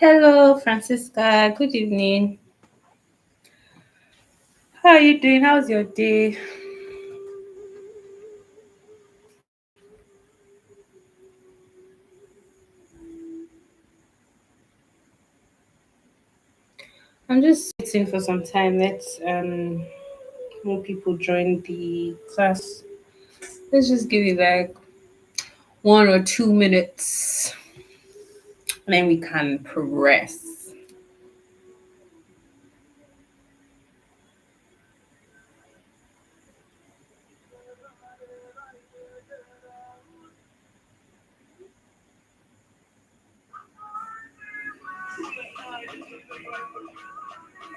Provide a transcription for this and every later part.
Hello, Francisca. Good evening. How are you doing? How's your day? I'm just waiting for some time. Let more people join the class. Let's just give it like 1 or 2 minutes, and then we can progress.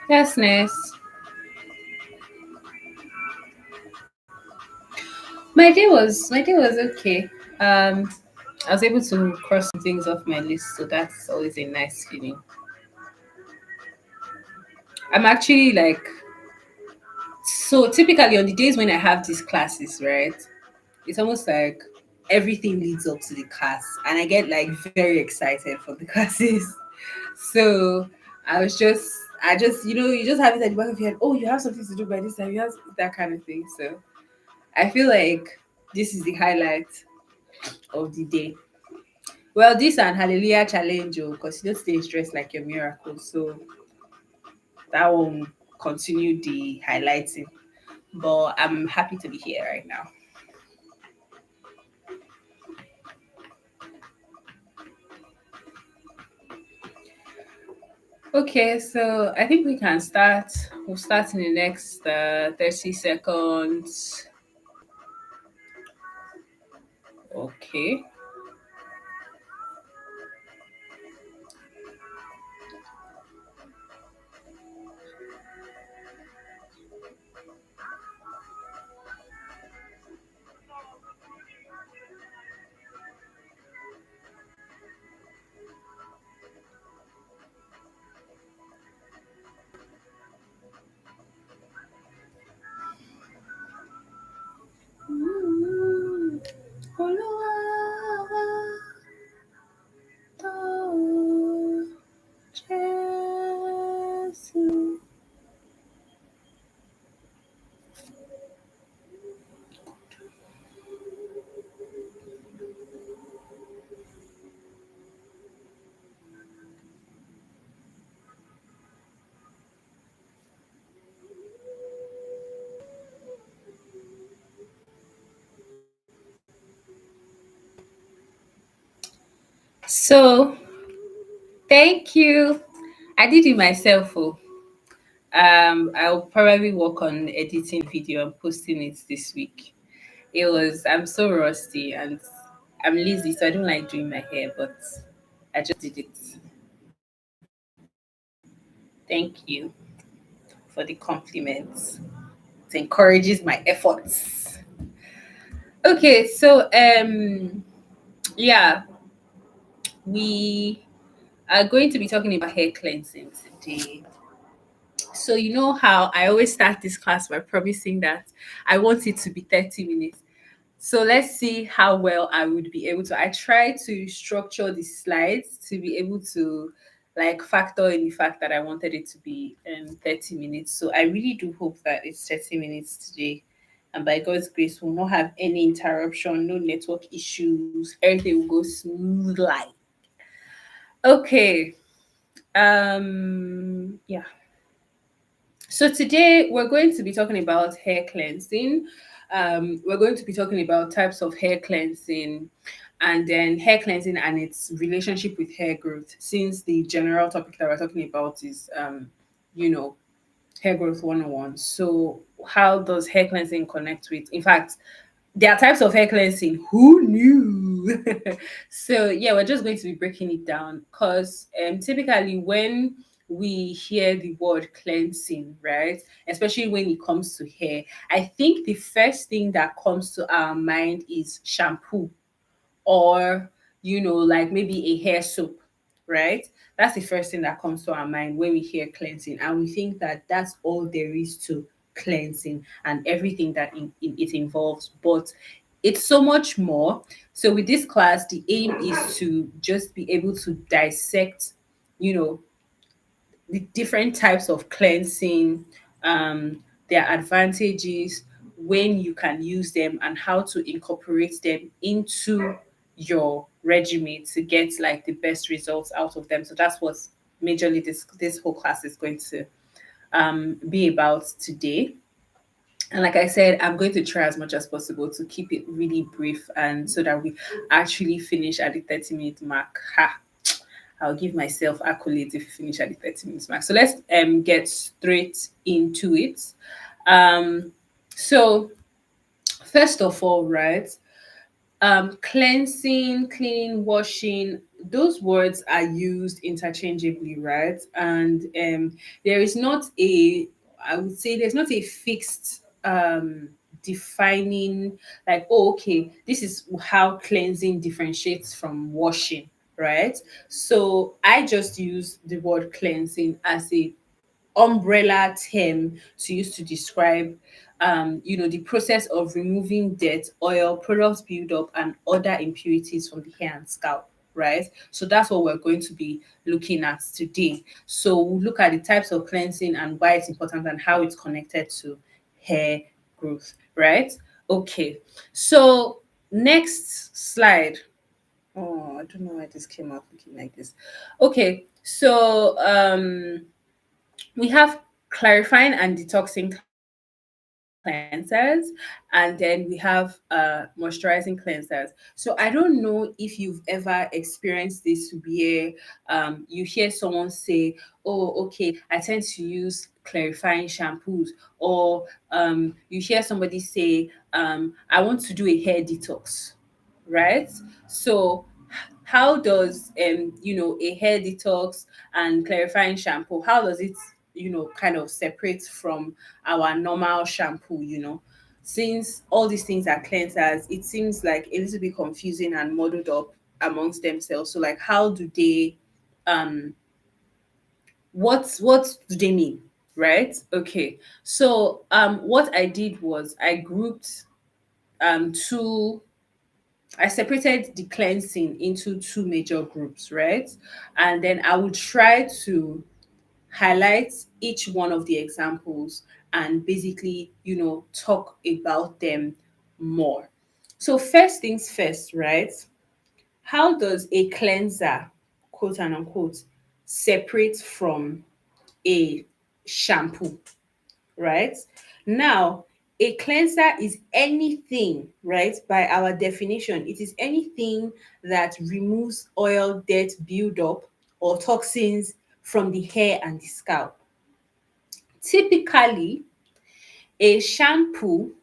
That's nice. My day was okay. I was able to cross some things off my list, so that's always a nice feeling. I'm actually like so typically on the days when I have these classes, right? It's almost like everything leads up to the class, and I get like very excited for the classes. So I just you just have it at the back of your head. Oh, you have something to do by this time. You have that kind of thing. So I feel like this is the highlight of the day. Well, this and Hallelujah challenge, because you don't stay stressed like your miracle. So that will continue the highlighting. But I'm happy to be here right now. Okay, so I think we can start. We'll start in the next 30 seconds. Okay. Mm, Olúwa tó Jésù. So, thank you. I did it myself. Oh. I'll probably work on editing video and posting it this week. I'm so rusty and I'm lazy, so I don't like doing my hair, but I just did it. Thank you for the compliments. It encourages my efforts. Okay, so yeah, we are going to be talking about hair cleansing today. So you know how I always start this class by promising that I want it to be 30 minutes. So let's see how well I would be able to. I try to structure the slides to be able to like factor in the fact that I wanted it to be 30 minutes. So I really do hope that it's 30 minutes today. And by God's grace, we'll not have any interruption, no network issues. Everything will go smooth like. Okay. Yeah. So today we're going to be talking about hair cleansing. We're going to be talking about types of hair cleansing and then hair cleansing and its relationship with hair growth, since the general topic that we're talking about is you know, hair growth 101. So how does hair cleansing connect with, in fact, there are types of hair cleansing. Who knew? So yeah, we're just going to be breaking it down because typically when we hear the word cleansing, right? Especially when it comes to hair, I think the first thing that comes to our mind is shampoo or like maybe a hair soap, right? That's the first thing that comes to our mind when we hear cleansing, and we think that that's all there is to cleansing and everything that it involves, but it's so much more. So with this class, the aim is to just be able to dissect you know, the different types of cleansing, their advantages, when you can use them, and how to incorporate them into your regimen to get like the best results out of them. So that's what majorly this whole class is going to be about today. And like I said, I'm going to try as much as possible to keep it really brief, and so that we actually finish at the 30-minute mark. Ha! I'll give myself accolades if we finish at the 30 minutes mark. So let's get straight into it. Um, so first of all, right, cleansing, cleaning, washing, those words are used interchangeably, right? And there is not a, I would say there's not a fixed defining, like, oh, okay, this is how cleansing differentiates from washing, right? So I just use the word cleansing as a umbrella term to use to describe the process of removing dirt, oil, products buildup, and other impurities from the hair and scalp, right? So that's what we're going to be looking at today. So we'll look at the types of cleansing and why it's important and how it's connected to hair growth, right? Okay. So next slide. Oh, I don't know why this came out looking like this. Okay. So we have clarifying and detoxing cleansers, and then we have moisturizing cleansers. So I don't know if you've ever experienced this where you hear someone say, oh, okay, I tend to use clarifying shampoos, or you hear somebody say, I want to do a hair detox, right? So how does a hair detox and clarifying shampoo, how does it kind of separate from our normal shampoo, since all these things are cleansers? It seems like a little bit confusing and muddled up amongst themselves. So like, how do they um what do they mean, right? Okay, so what I did was I grouped two I separated the cleansing into two major groups, right? And then I would try to highlight each one of the examples and basically, talk about them more. So, first things first, right? How does a cleanser, quote and unquote, separate from a shampoo? Right? Now, a cleanser is anything, right? By our definition, it is anything that removes oil, dirt, buildup, or toxins from the hair and the scalp. Typically, a shampoo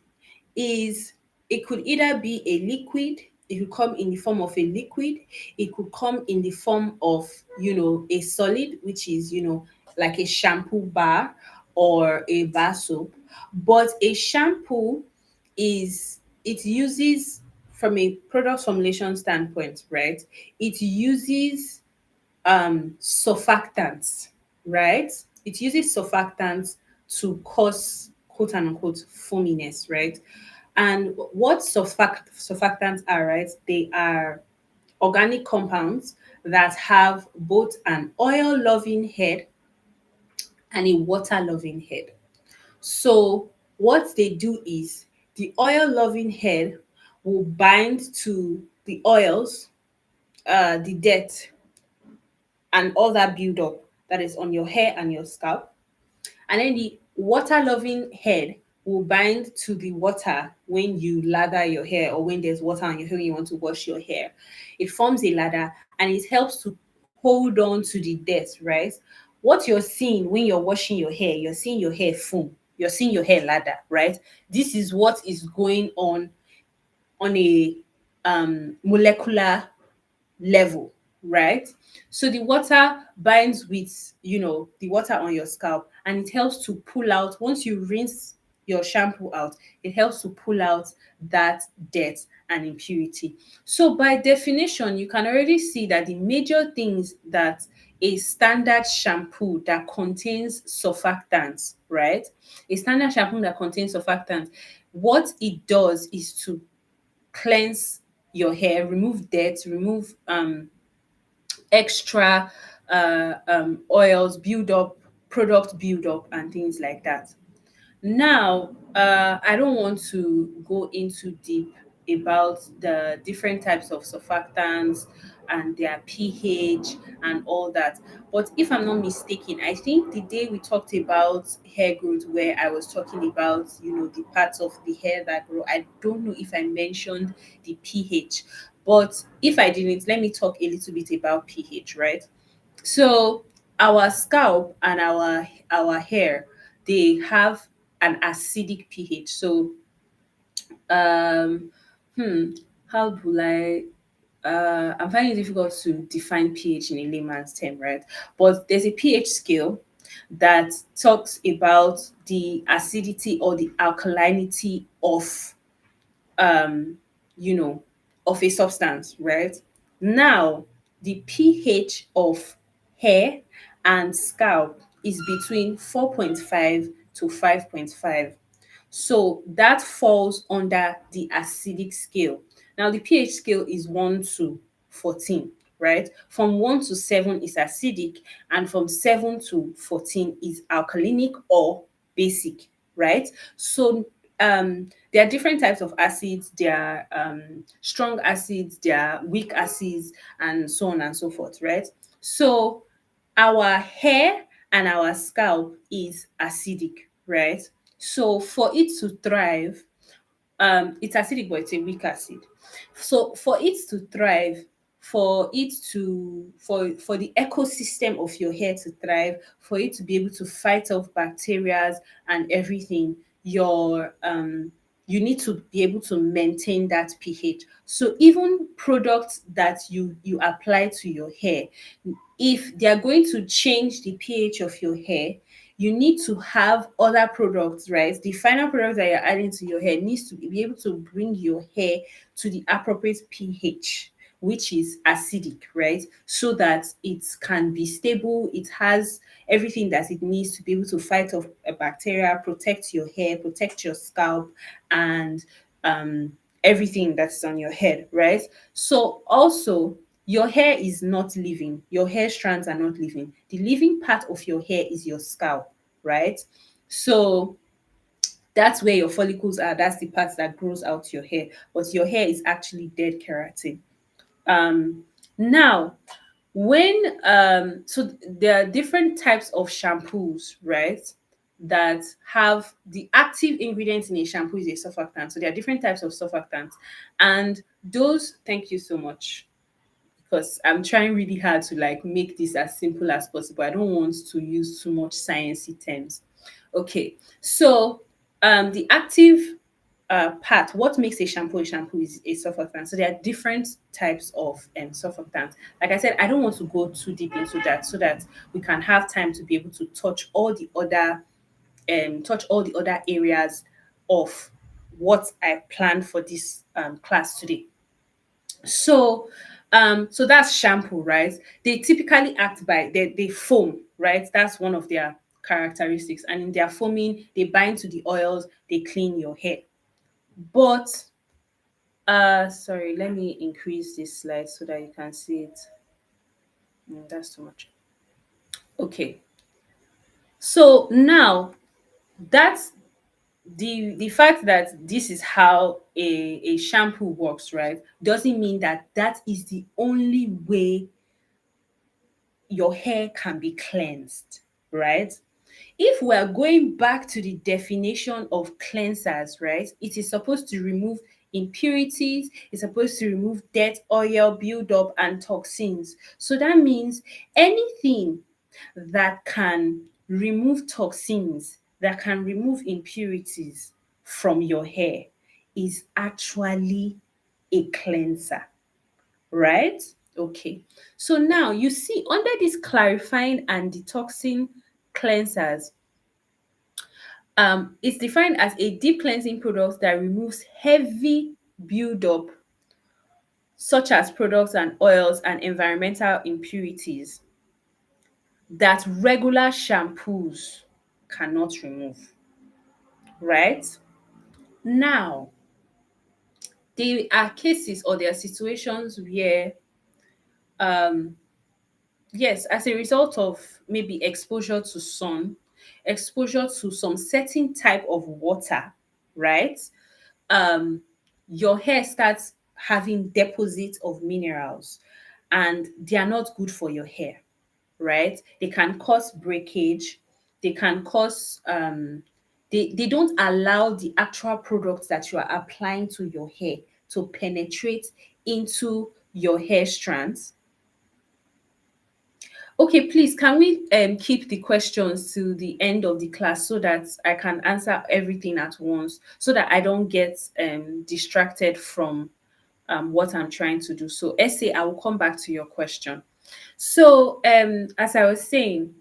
is, it could either be a liquid, it could come in the form of a liquid, it could come in the form of, a solid, which is, like a shampoo bar or a bar soap. But a shampoo is, it uses, from a product formulation standpoint, right? It uses surfactants, right? It uses surfactants to cause quote unquote foaminess, right? And what surfactants are, right? They are organic compounds that have both an oil loving head and a water loving head. So what they do is the oil loving head will bind to the oils, the dirt, and all that buildup that is on your hair and your scalp. And then the water loving head will bind to the water when you lather your hair, or when there's water on your hair when you want to wash your hair. It forms a lather and it helps to hold on to the dirt, right? What you're seeing when you're washing your hair, you're seeing your hair foam, you're seeing your hair lather, right? This is what is going on a molecular level, right? So the water binds with, the water on your scalp, and it helps to pull out, once you rinse your shampoo out, it helps to pull out that dirt and impurity. So by definition, you can already see that the major things that a standard shampoo that contains surfactants, right? A standard shampoo that contains surfactants, what it does is to cleanse your hair, remove dirt, remove extra oils build up, product build up, and things like that. Now, I don't want to go into deep about the different types of surfactants and their pH and all that. But if I'm not mistaken, I think the day we talked about hair growth, where I was talking about, the parts of the hair that grow, I don't know if I mentioned the pH. But if I didn't, let me talk a little bit about pH, right? So our scalp and our hair, they have an acidic pH. So um hmm how do I'm finding it difficult to define pH in a layman's term, right? But there's a pH scale that talks about the acidity or the alkalinity um you know of a substance, right? Now, the pH of hair and scalp is between 4.5 to 5.5. So that falls under the acidic scale. Now, the pH scale is 1 to 14, right? From 1 to 7 is acidic, and from 7 to 14 is alkalinic or basic, right? So there are different types of acids. There are strong acids, there are weak acids, and so on and so forth, right? So our hair and our scalp is acidic, right? So for it to thrive, it's acidic, but it's a weak acid. So for it to thrive, for the ecosystem of your hair to thrive, for it to be able to fight off bacteria and everything, you need to be able to maintain that pH. So even products that you apply to your hair, if they are going to change the pH of your hair, you need to have other products, right? The final product that you're adding to your hair needs to be able to bring your hair to the appropriate pH, which is acidic, right? So that it can be stable, it has everything that it needs to be able to fight off a bacteria, protect your hair, protect your scalp, and everything that's on your head, right? So also, your hair is not living. Your hair strands are not living. The living part of your hair is your scalp, right? So that's where your follicles are. That's the part that grows out your hair. But your hair is actually dead keratin. Now, when so there are different types of shampoos, right? That have the active ingredients in a shampoo is a surfactant. So there are different types of surfactants. And those, thank you so much, because I'm trying really hard to like make this as simple as possible. I don't want to use too much sciencey terms. Okay, so the active part, what makes a shampoo is a surfactant. So there are different types of surfactants. Like I said, I don't want to go too deep into that so that we can have time to be able to touch all the other areas of what I planned for this class today. So that's shampoo, right? They typically act by they foam, right? That's one of their characteristics. And in their foaming, they bind to the oils, they clean your hair. But sorry, let me increase this slide so that you can see it. That's too much. Okay. So now that's the fact that this is how a shampoo works, right? Doesn't mean that that is the only way your hair can be cleansed, right? If we are going back to the definition of cleansers, right, it is supposed to remove impurities, it's supposed to remove dirt, oil, buildup, and toxins. So that means anything that can remove toxins, that can remove impurities from your hair is actually a cleanser, right? Okay. So now you see under this clarifying and detoxing cleansers, it's defined as a deep cleansing product that removes heavy buildup, such as products and oils and environmental impurities that regular shampoos cannot remove, right? Now, there are cases or there are situations where Yes, as a result of maybe exposure to sun, exposure to some certain type of water, right? um your hair starts having deposits of minerals, and they are not good for your hair, right? They can cause breakage, they can cause they don't allow the actual products that you are applying to your hair to penetrate into your hair strands. Okay, please, can we keep the questions to the end of the class so that I can answer everything at once, so that I don't get distracted from what I'm trying to do. So, Essay, I will come back to your question. So, as I was saying,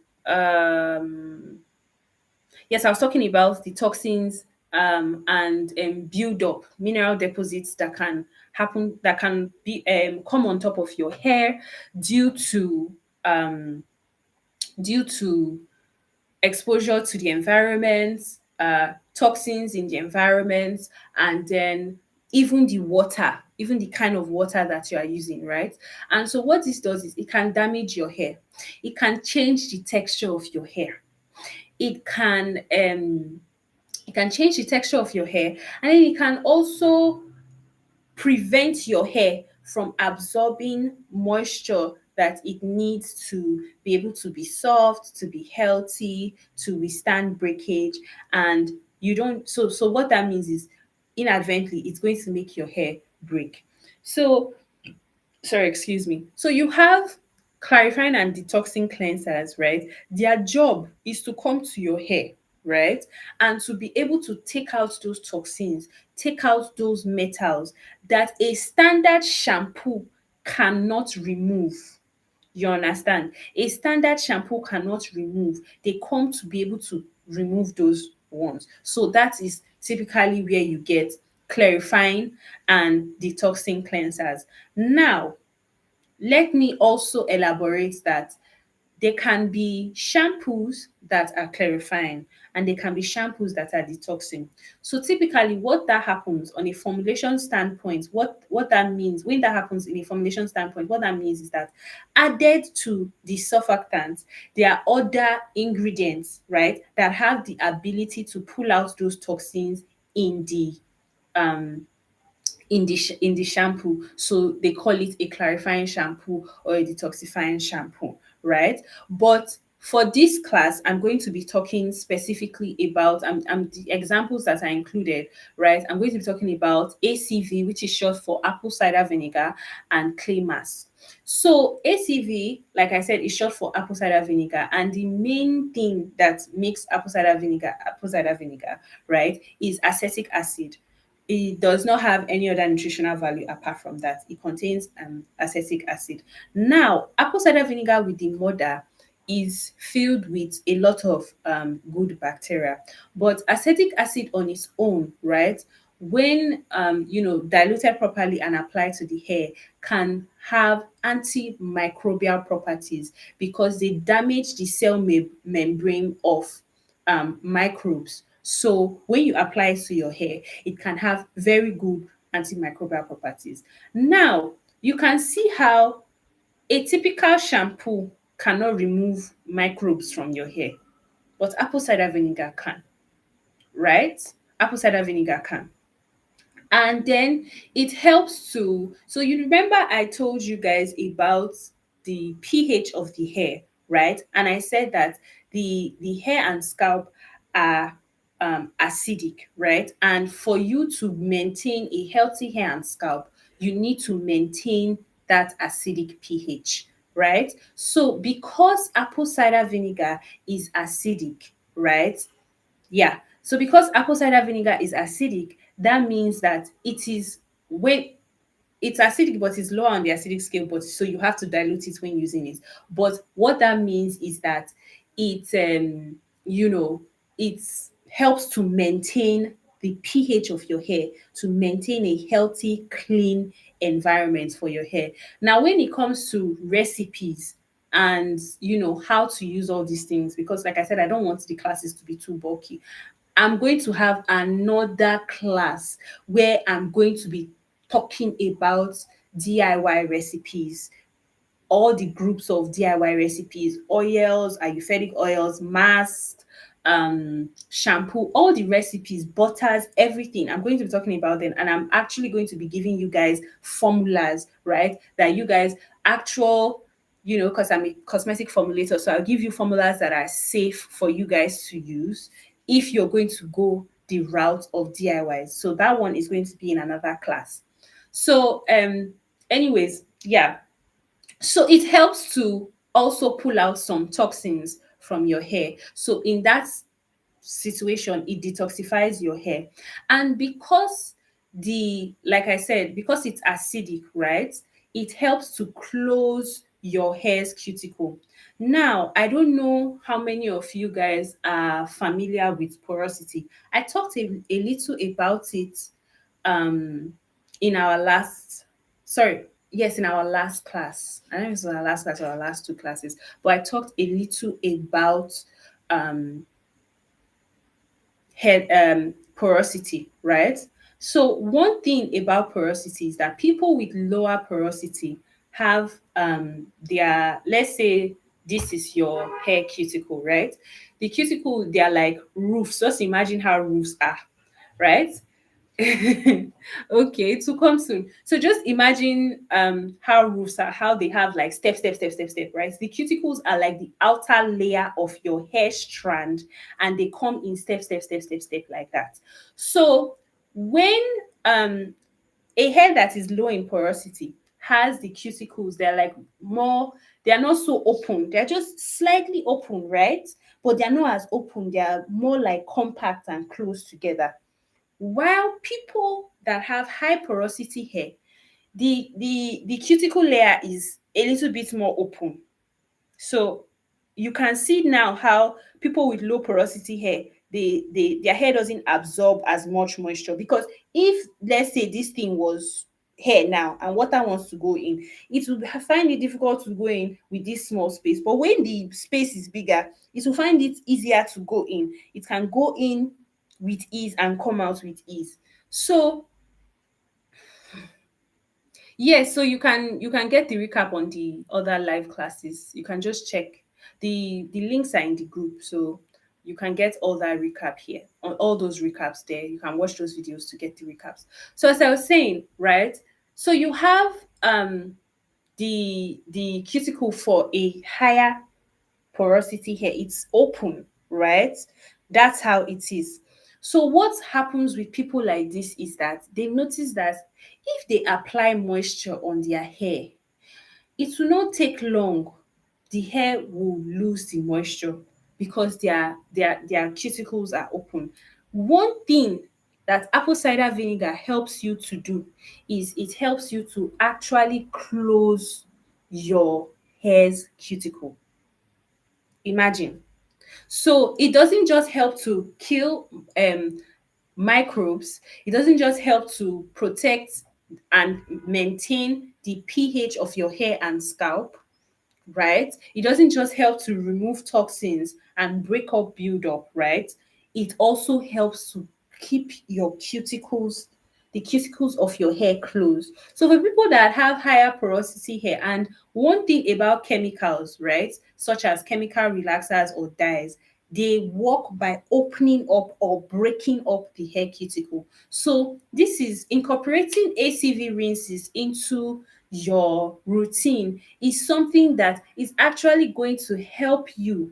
yes, I was talking about the toxins and build up mineral deposits that can happen, that can be come on top of your hair due to um, due to exposure to the environment, toxins in the environment, and then even the water, even the kind of water that you are using, right? And so, what this does is it can damage your hair, it can change the texture of your hair, it can change the texture of your hair, and then it can also prevent your hair from absorbing moisture that it needs to be able to be soft, to be healthy, to withstand breakage. And you don't, so what that means is inadvertently it's going to make your hair break. So sorry, excuse me. So you have clarifying and detoxing cleansers, right? Their job is to come to your hair, right? And to be able to take out those toxins, take out those metals that a standard shampoo cannot remove. You understand? A standard shampoo cannot remove. They come to be able to remove those ones. So that is typically where you get clarifying and detoxing cleansers. Now, let me also elaborate that there can be shampoos that are clarifying and there can be shampoos that are detoxing. So typically what that happens on a formulation standpoint, what that means when that happens in a formulation standpoint, what that means is that added to the surfactants, there are other ingredients, right, that have the ability to pull out those toxins in the um in the shampoo. So they call it a clarifying shampoo or a detoxifying shampoo, right? But for this class, I'm going to be talking specifically about the examples that are included, right? I'm going to be talking about ACV, which is short for apple cider vinegar, and clay mask. So ACV, like I said, is short for apple cider vinegar, and the main thing that makes apple cider vinegar, right, is acetic acid. It does not have any other nutritional value apart from that. It contains acetic acid. Now, apple cider vinegar with the mother is filled with a lot of good bacteria, but acetic acid on its own, right? When diluted properly and applied to the hair, can have antimicrobial properties because they damage the cell membrane of microbes. So when you apply it to your hair, it can have very good antimicrobial properties. Now, you can see how a typical shampoo cannot remove microbes from your hair, but apple cider vinegar can, right? Apple cider vinegar can. And then it helps to, so you remember I told you guys about the pH of the hair, right? And I said that the hair and scalp are acidic, right? And for you to maintain a healthy hair and scalp, you need to maintain that acidic pH, right? So because apple cider vinegar is acidic, right? Yeah. So because apple cider vinegar is acidic, that means that it is, when it's acidic, but it's lower on the acidic scale, but so you have to dilute it when using it. But what that means is that it you know it helps to maintain the pH of your hair, to maintain a healthy, clean environment for your hair. Now, when it comes to recipes and how to use all these things, because like I said, I don't want the classes to be too bulky. I'm going to have another class where I'm going to be talking about DIY recipes all the groups of DIY recipes, oils, ayurvedic oils, masks, shampoo, all the recipes, butters, everything. I'm going to be talking about them, and I'm actually going to be giving you guys formulas, right? That you guys actual, because I'm a cosmetic formulator, so I'll give you formulas that are safe for you guys to use if you're going to go the route of DIYs. So that one is going to be in another class. So, anyways, yeah. So it helps to also pull out some toxins from your hair. So in that situation, it detoxifies your hair. And because like I said, because it's acidic, right? It helps to close your hair's cuticle. Now, I don't know how many of you guys are familiar with porosity. I talked a little about it um in our last sorry yes, in our last class. I don't know if it was our last class or our last two classes, but I talked a little about um head porosity, right? So one thing about porosity is that people with lower porosity have their, let's say this is your hair cuticle, right? The cuticle, they are like roofs. Just imagine how roofs are, right? Okay, to come soon. So just imagine how roofs are, how they have like step, right? The cuticles are like the outer layer of your hair strand, and they come in step like that. So when um a hair that is low in porosity has the cuticles, they're like more, they are not so open, they're just slightly open, right? But they're not as open, they are more like compact and close together. While people that have high porosity hair, the cuticle layer is a little bit more open. So you can see now how people with low porosity hair, their hair doesn't absorb as much moisture, because if, let's say, this thing was hair now and water wants to go in, it will find it difficult to go in with this small space. But when the space is bigger, it will find it easier to go in. It can go in with ease and come out with ease. So yes, so you can get the recap on the other live classes. You can just check. The links are in the group, so you can get all that recap here. On all those recaps there, you can watch those videos to get the recaps. So as I was saying, right? So you have the cuticle for a higher porosity hair. It's open, right? That's how it is. So what happens with people like this is that they notice that if they apply moisture on their hair, it will not take long. The hair will lose the moisture because their cuticles are open. One thing that apple cider vinegar helps you to do is it helps you to actually close your hair's cuticle. Imagine. So it doesn't just help to kill microbes, it doesn't just help to protect and maintain the pH of your hair and scalp, right? It doesn't just help to remove toxins and break up buildup, right? It also helps to keep your cuticles, the cuticles of your hair closed. So for people that have higher porosity hair, and one thing about chemicals, right, such as chemical relaxers or dyes, they work by opening up or breaking up the hair cuticle. So this is incorporating ACV rinses into your routine is something that is actually going to help you,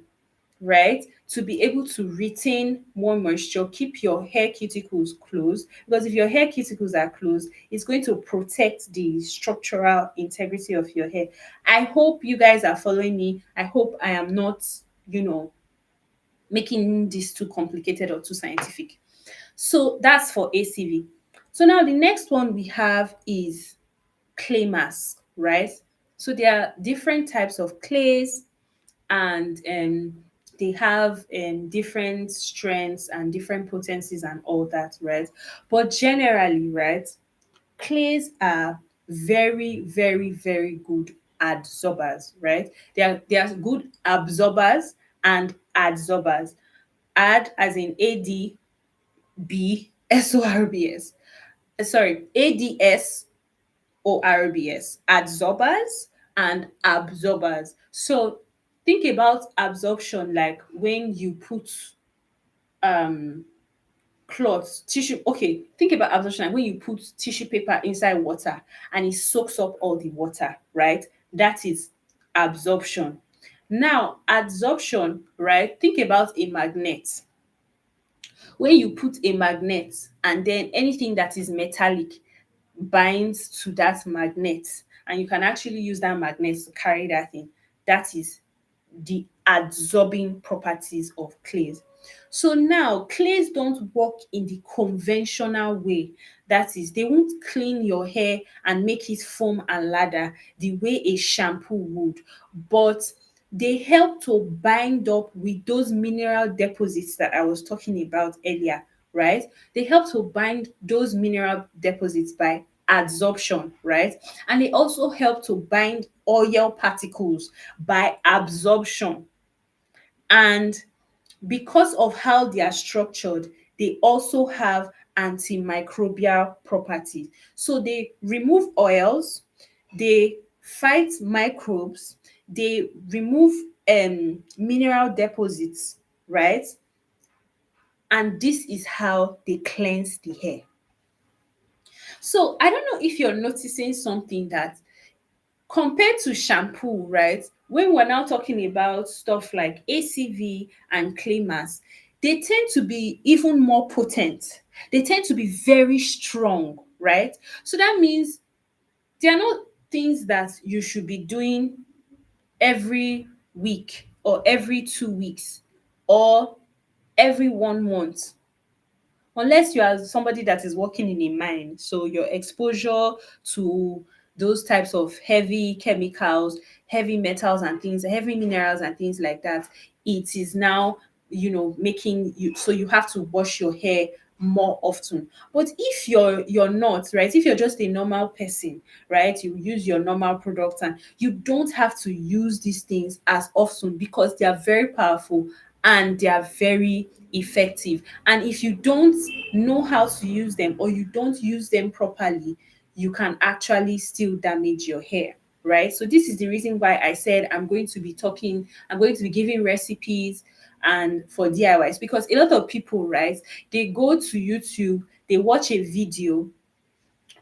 right, to be able to retain more moisture, keep your hair cuticles closed. Because if your hair cuticles are closed, it's going to protect the structural integrity of your hair. I hope you guys are following me. I hope I am not, you know, making this too complicated or too scientific. So that's for ACV. So now the next one we have is clay mask, right? So there are different types of clays, and they have different strengths and different potencies and all that, right? But generally, right, clays are very good adsorbers, right? They are good absorbers and adsorbers. Ad as in ADBSORBS. Sorry, ADS or RBS, adsorbers and absorbers. So think about absorption like when you put um cloth, tissue. Okay, think about absorption like when you put tissue paper inside water and it soaks up all the water, right? That is absorption. Now, adsorption, right? Think about a magnet. When you put a magnet and then anything that is metallic binds to that magnet, and you can actually use that magnet to carry that thing, that is the adsorbing properties of clays. So now clays don't work in the conventional way. That is, they won't clean your hair and make it foam and lather the way a shampoo would, but they help to bind up with those mineral deposits that I was talking about earlier, right? They help to bind those mineral deposits by adsorption, right? And they also help to bind oil particles by absorption. And because of how they are structured, they also have antimicrobial properties. So they remove oils, they fight microbes, they remove mineral deposits, right? And this is how they cleanse the hair. So I don't know if you're noticing something that compared to shampoo, right? When we're now talking about stuff like ACV and clay mask, they tend to be even more potent. They tend to be very strong, right? So that means they are not things that you should be doing every week or every 2 weeks or every 1 month, unless you are somebody that is working in a mine. So your exposure to those types of heavy chemicals, heavy metals and things, heavy minerals and things like that, it is now, making you, so you have to wash your hair more often. But if you're not, right, if you're just a normal person, right, you use your normal products and you don't have to use these things as often because they are very powerful and they are very effective. And if you don't know how to use them or you don't use them properly, you can actually still damage your hair. Right. So this is the reason why I said I'm going to be giving recipes and for DIYs, because a lot of people, right, they go to YouTube, they watch a video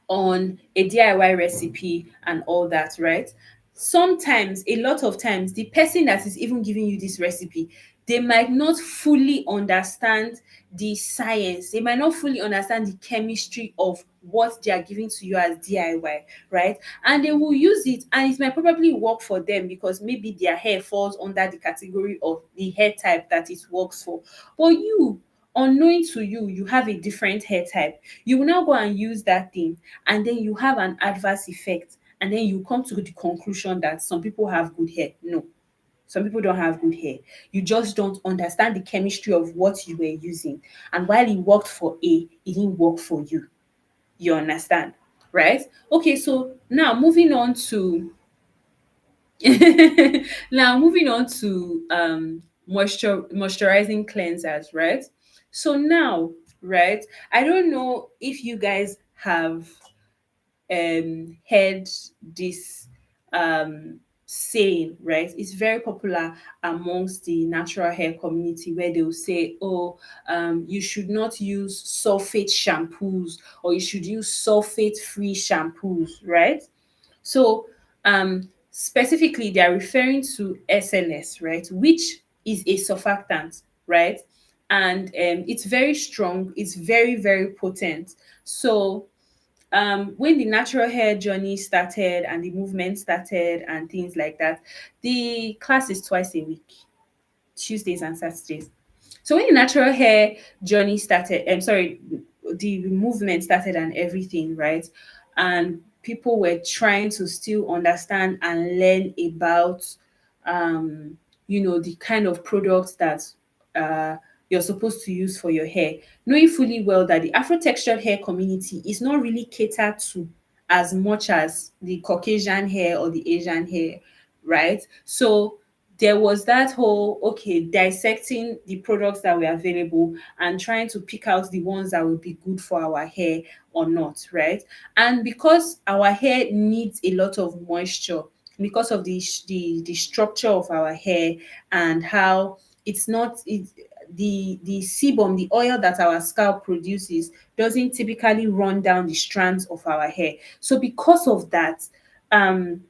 on a DIY recipe and all that, right? Sometimes, a lot of times, the person that is even giving you this recipe, they might not fully understand the science. They might not fully understand the chemistry of what they are giving to you as DIY, right? And they will use it and it might probably work for them because maybe their hair falls under the category of the hair type that it works for. But you, unknowing to you, you have a different hair type. You will now go and use that thing and then you have an adverse effect, and then you come to the conclusion that some people have good hair. No, some people don't have good hair. You just don't understand the chemistry of what you were using, and while it worked for A, it didn't work for you. You understand, right? Okay, so now moving on to now moving on to moisturizing cleansers, right? So now, right, I don't know if you guys have heard this saying, right? It's very popular amongst the natural hair community where they'll say, oh, you should not use sulfate shampoos or you should use sulfate free shampoos, right? So specifically, they are referring to SLS, right, which is a surfactant, right? And it's very strong, it's very, very potent. So when the natural hair journey started and the movement started and things like that, the class is twice a week, Tuesdays and Saturdays. So when the natural hair journey started, sorry, the movement started and everything, right? And people were trying to still understand and learn about, the kind of products that uh, you're supposed to use for your hair, knowing fully well that the afro-textured hair community is not really catered to as much as the Caucasian hair or the Asian hair, right? So there was that whole, okay, dissecting the products that were available and trying to pick out the ones that would be good for our hair or not, right? And because our hair needs a lot of moisture because of the structure of our hair, and how it's not it the sebum, the oil that our scalp produces, doesn't typically run down the strands of our hair. So because of that, um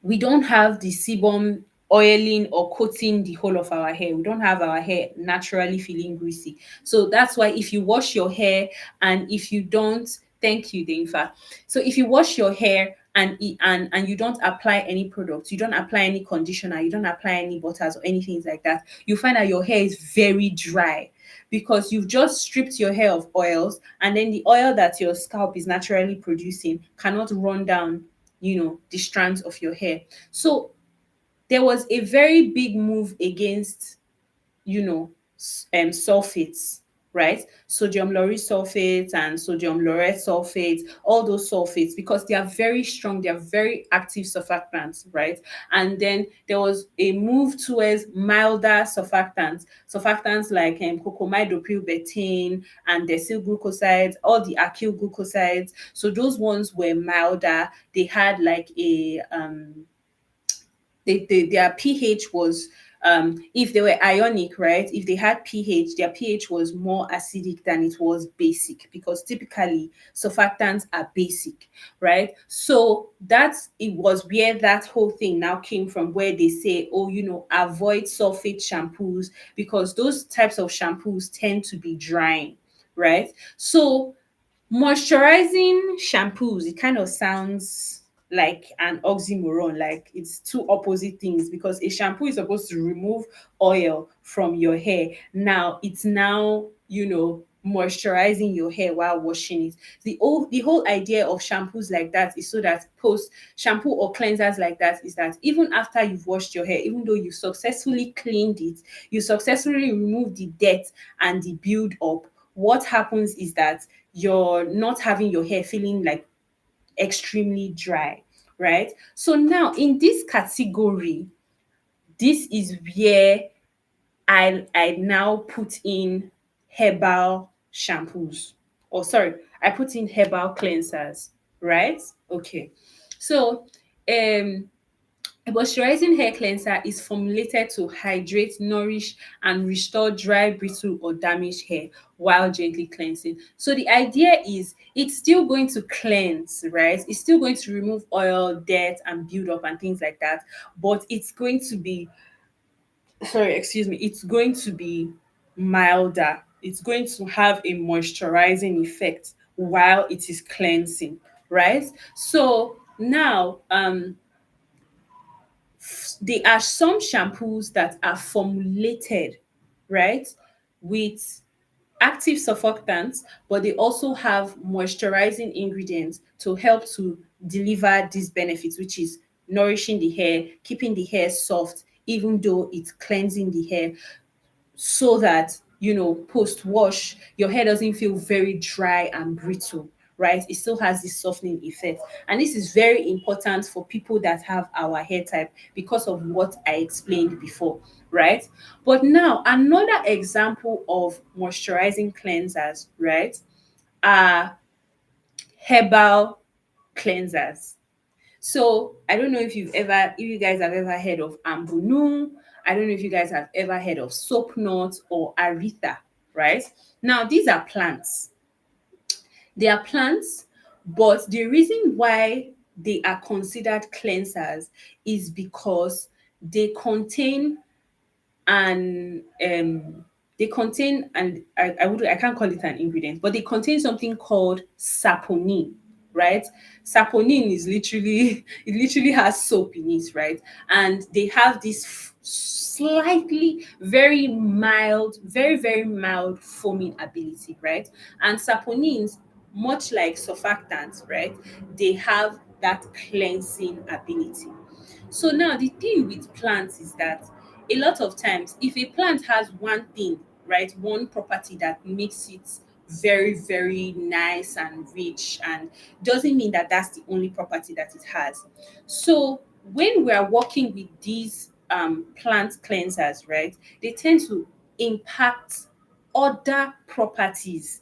we don't have the sebum oiling or coating the whole of our hair. We don't have our hair naturally feeling greasy. So that's why if you wash your hair, and if you don't, thank you, Deinfa. So if you wash your hair and you don't apply any products, you don't apply any conditioner, you don't apply any butters or anything like that, you find that your hair is very dry, because you've just stripped your hair of oils, and then the oil that your scalp is naturally producing cannot run down, the strands of your hair. So there was a very big move against, sulfates, right? Sodium lauryl sulfate and sodium laureth sulfate, all those sulfates, because they are very strong, they are very active surfactants, right? And then there was a move towards milder surfactants like cocamidoprilbetaine and decyl glucosides, all the acyl glucosides. So those ones were milder. They had like a their pH was, if they were ionic, right? If they had pH, their pH was more acidic than it was basic, because typically surfactants are basic, right? So that's it was where that whole thing now came from, where they say, oh, avoid sulfate shampoos, because those types of shampoos tend to be drying, right? So moisturizing shampoos, it kind of sounds like an oxymoron, like it's two opposite things, because a shampoo is supposed to remove oil from your hair. Now it's moisturizing your hair while washing it. The whole idea of shampoos like that is so that post shampoo or cleansers like that is that even after you've washed your hair, even though you successfully cleaned it, you successfully removed the dirt and the build up, what happens is that you're not having your hair feeling like extremely dry, right? So now in this category, this is where I now put in herbal shampoos. Or sorry, I put in herbal cleansers, right? Okay. So um a moisturizing hair cleanser is formulated to hydrate, nourish, and restore dry, brittle, or damaged hair while gently cleansing. So the idea is it's still going to cleanse, right? It's still going to remove oil, dirt, and build up and things like that. But it's going to be, sorry, excuse me, it's going to be milder. It's going to have a moisturizing effect while it is cleansing, right? So now, there are some shampoos that are formulated, right, with active surfactants, but they also have moisturizing ingredients to help to deliver these benefits, which is nourishing the hair, keeping the hair soft, even though it's cleansing the hair, so that post wash your hair doesn't feel very dry and brittle, right? It still has this softening effect, and this is very important for people that have our hair type, because of what I explained before, right? But now another example of moisturizing cleansers, right, are herbal cleansers. So I don't know if you guys have ever heard of ambunu. I don't know if you guys have ever heard of soap nut or aretha, right? Now these are plants. They are plants, but the reason why they are considered cleansers is because they contain and I can't call it an ingredient, but they contain something called saponin, right? Saponin is literally it literally has soap in it, right? And they have this slightly very mild, very very mild foaming ability, right? And saponins, much like surfactants, right, they have that cleansing ability. So now the thing with plants is that a lot of times, if a plant has one thing, right, one property that makes it very, very nice and rich, and doesn't mean that that's the only property that it has. So when we are working with these plant cleansers, right, they tend to impact other properties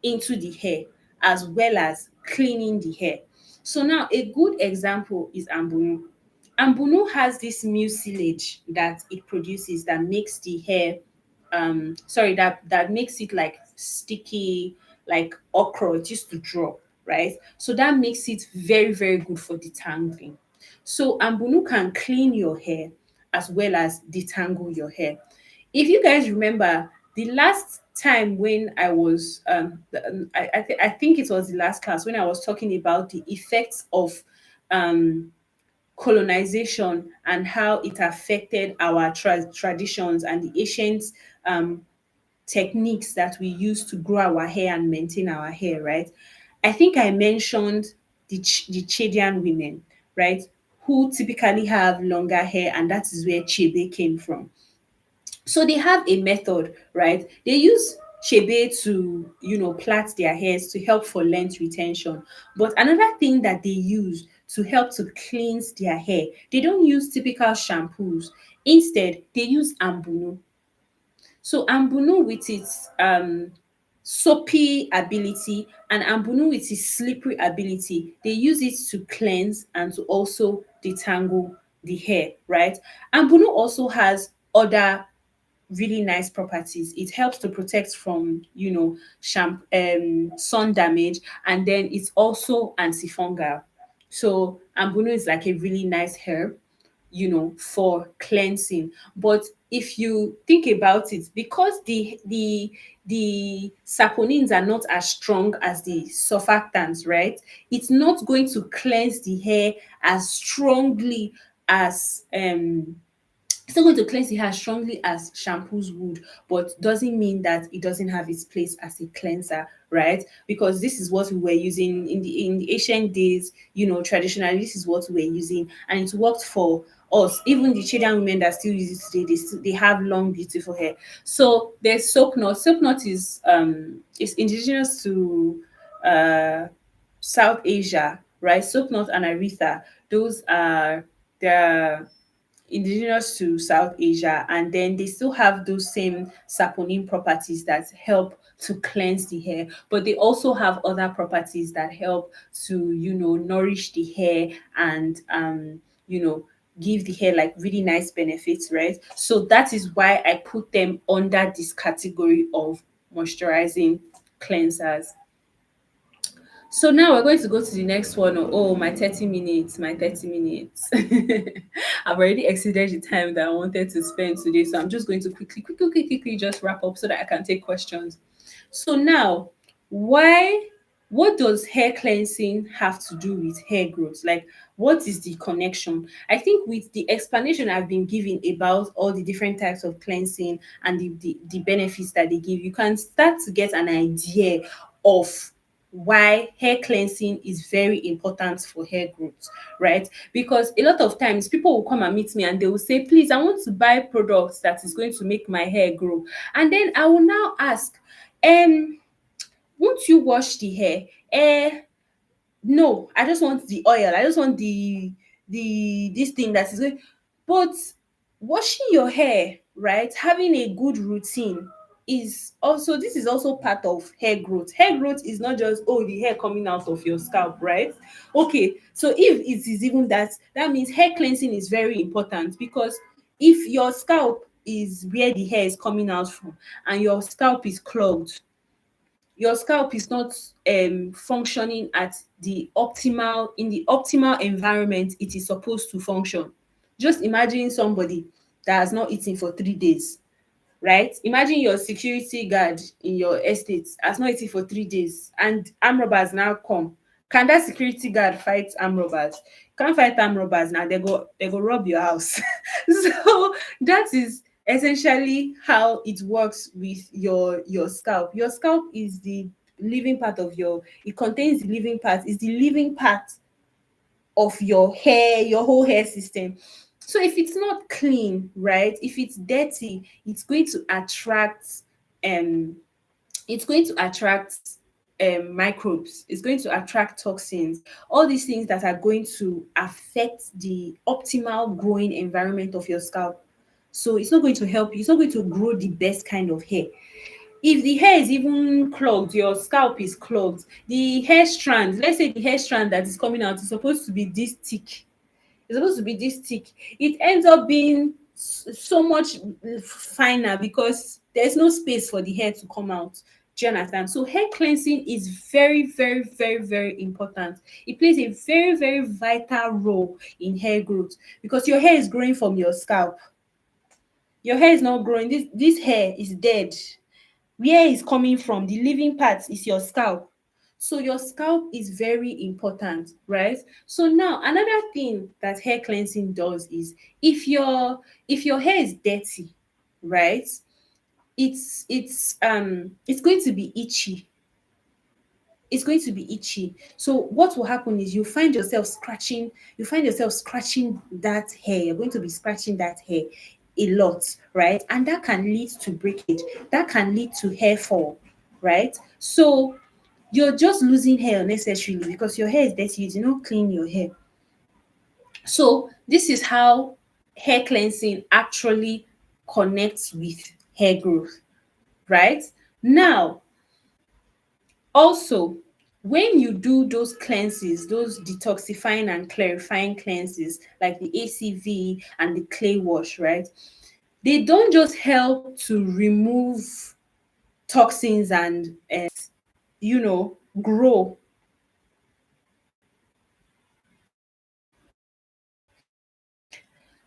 into the hair, as well as cleaning the hair. So now a good example is ambunu. Ambunu has this mucilage that it produces that makes the hair, sorry, that makes it like sticky, like okra. It used to drop, right? So that makes it very, very good for detangling. So Ambunu can clean your hair as well as detangle your hair. If you guys remember, the last time when I was, I think it was the last class when I was talking about the effects of um, colonization and how it affected our traditions and the ancient um, techniques that we use to grow our hair and maintain our hair, right? I think I mentioned the Chadian women, right, who typically have longer hair, and that is where Chebe came from. So they have a method, right? They use shebe to, plait their hairs to help for length retention. But another thing that they use to help to cleanse their hair, they don't use typical shampoos. Instead, they use ambunu. So ambunu with its soapy ability and ambunu with its slippery ability, they use it to cleanse and to also detangle the hair, right? Ambunu also has other really nice properties. It helps to protect from, sun damage, and then it's also antifungal. So ambunu is like a really nice herb, for cleansing. But if you think about it, because the saponins are not as strong as the surfactants, right? It's not going to cleanse the hair as strongly as it's not going to cleanse the hair as strongly as shampoos would, but doesn't mean that it doesn't have its place as a cleanser, right? Because this is what we were using in the ancient days, traditionally, this is what we were using, and it worked for us. Even the Chilean women that still use it today, they have long, beautiful hair. So there's soap knot. Soap knot is indigenous to uh South Asia, right? Soap knot and aretha, those are the indigenous to South Asia, and then they still have those same saponin properties that help to cleanse the hair, but they also have other properties that help to, nourish the hair and give the hair like really nice benefits, right? So that is why I put them under this category of moisturizing cleansers. So now we're going to go to the next one. Oh, my 30 minutes, my 30 minutes. I've already exceeded the time that I wanted to spend today. So I'm just going to quickly just wrap up so that I can take questions. So now, why what does hair cleansing have to do with hair growth? Like, what is the connection? I think with the explanation I've been giving about all the different types of cleansing and the benefits that they give, you can start to get an idea of why hair cleansing is very important for hair growth, right? Because a lot of times people will come and meet me and they will say, please, I want to buy products that is going to make my hair grow. And then I will now ask, um, won't you wash the hair? No, I just want the oil. I just want the this thing that is going. But washing your hair, right? Having a good routine is also this is also part of hair growth. Hair growth is not just the hair coming out of your scalp, right? Okay, so if it is even that, that means hair cleansing is very important because if your scalp is where the hair is coming out from and your scalp is clogged, your scalp is not functioning at the optimal environment it is supposed to function. Just imagine somebody that has not eaten for 3 days, right? Imagine your security guard in your estate has not eaten for 3 days and armed robbers now come. Can that security guard fight armed robbers? Can't fight armed robbers now. They go rob your house. So that is essentially how it works with your scalp. Your scalp is the living part of your. It contains the living part. Is the living part of your hair, your whole hair system. So if it's not clean, right? If it's dirty, um it's going to attract microbes, it's going to attract toxins, all these things that are going to affect the optimal growing environment of your scalp. So it's not going to help you, it's not going to grow the best kind of hair. If the hair is even clogged, your scalp is clogged, the hair strand, let's say the hair strand that is coming out is supposed to be this thick, It's supposed to be this thick. It ends up being so much finer because there's no space for the hair to come out. Do you understand? So hair cleansing is very, very, very, very important. It plays a very, very vital role in hair growth because your hair is growing from your scalp. Your hair is not growing. This hair is dead. Where is coming from, the living part is your scalp. So your scalp is very important, right? So now another thing that hair cleansing does is if your hair is dirty, right, it's going to be itchy. It's going to be itchy. So what will happen is you find yourself scratching that hair. You're going to be scratching that hair a lot, right? And that can lead to breakage. That can lead to hair fall, right? So you're just losing hair unnecessarily because your hair is dirty. You do not clean your hair. So this is how hair cleansing actually connects with hair growth, right? Now, also, when you do those cleanses, those detoxifying and clarifying cleanses like the ACV and the clay wash, right? They don't just help to remove toxins and grow.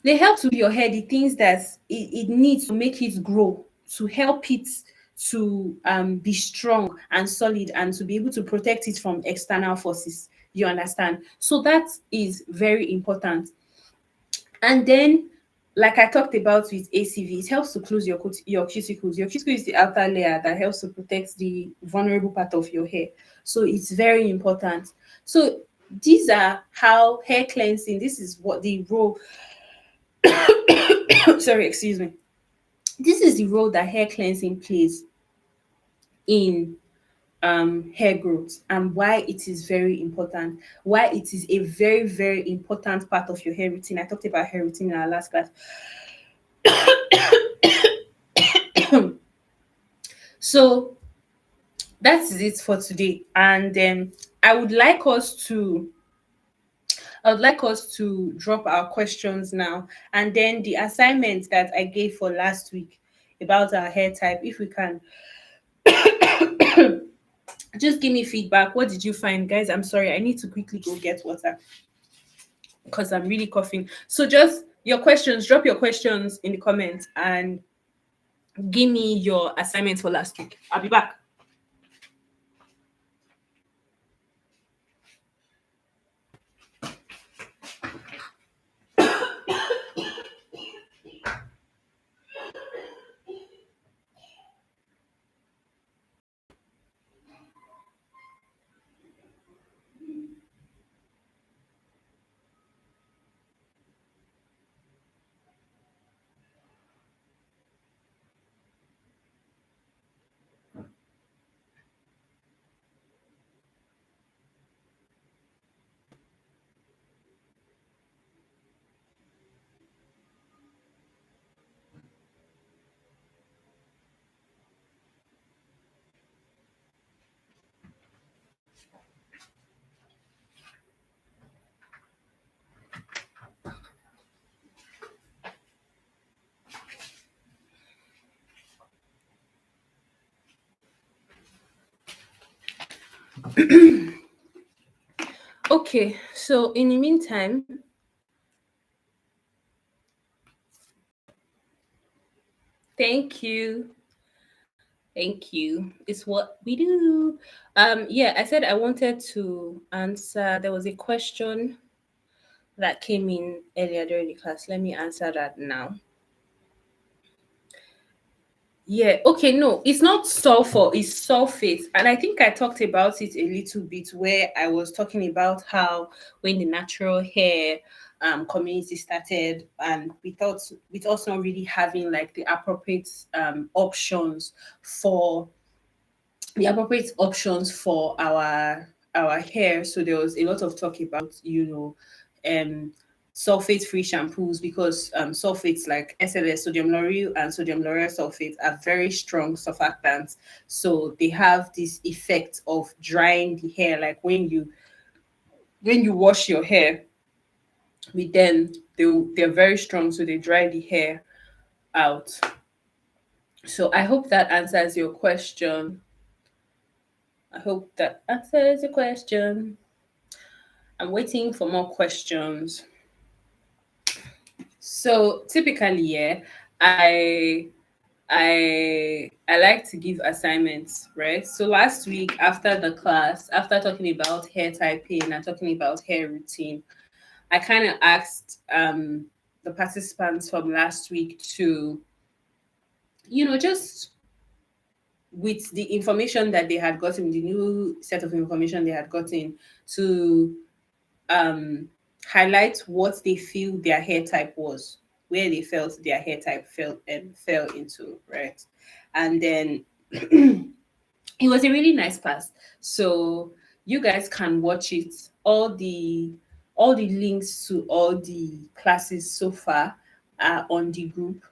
They help to your hair the things that it needs to make it grow, to help it to be strong and solid and to be able to protect it from external forces. You understand? So that is very important. And then, like I talked about with ACV, it helps to close your cuticles. Your cuticle is the outer layer that helps to protect the vulnerable part of your hair. So it's very important. So these are how hair cleansing. This is what the role. Sorry, excuse me. This is the role that hair cleansing plays in hair growth and why it is very important. Why it is a very, very important part of your hair routine. I talked about hair routine in our last class. So that's it for today. And I would like us to drop our questions now. And then the assignment that I gave for last week about our hair type, if we can just give me feedback. What did you find, guys? I'm sorry, I need to quickly go get water because I'm really coughing. So just your questions, drop your questions in the comments and give me your assignment for last week. I'll be back. Okay, so in the meantime, thank you. Thank you. It's what we do. Yeah, I said I wanted to answer. There was a question that came in earlier during the class. Let me answer that now. Yeah, okay, no, it's not sulfur, it's sulfate. And I think I talked about it a little bit where I was talking about how when the natural hair community started and with us not really having like for the appropriate options for our hair. So there was a lot of talk about sulfate free shampoos because sulfates like SLS, sodium lauryl and sodium lauryl sulfate are very strong surfactants. So they have this effect of drying the hair, like when you wash your hair, with them, they're very strong, so they dry the hair out. So I hope that answers your question. I hope that answers your question. I'm waiting for more questions. So typically, yeah, I I like to give assignments, right? So last week after the class, after talking about hair typing and talking about hair routine, I kind of asked the participants from last week to, just with the information that they had gotten, the new set of information they had gotten, to um, highlight what they feel their hair type was, where they felt their hair type fell into, right? And then it was a really nice class. So you guys can watch it. All the links to all the classes so far are on the group.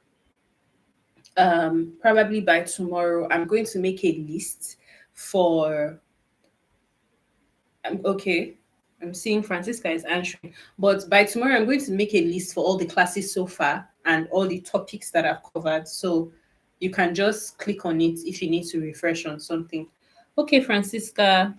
Probably by tomorrow, I'm going to make a list for. Okay, I'm seeing Francisca is answering, but by tomorrow, I'm going to make a list for all the classes so far and all the topics that I've covered. So you can just click on it if you need to refresh on something. Okay, Francisca.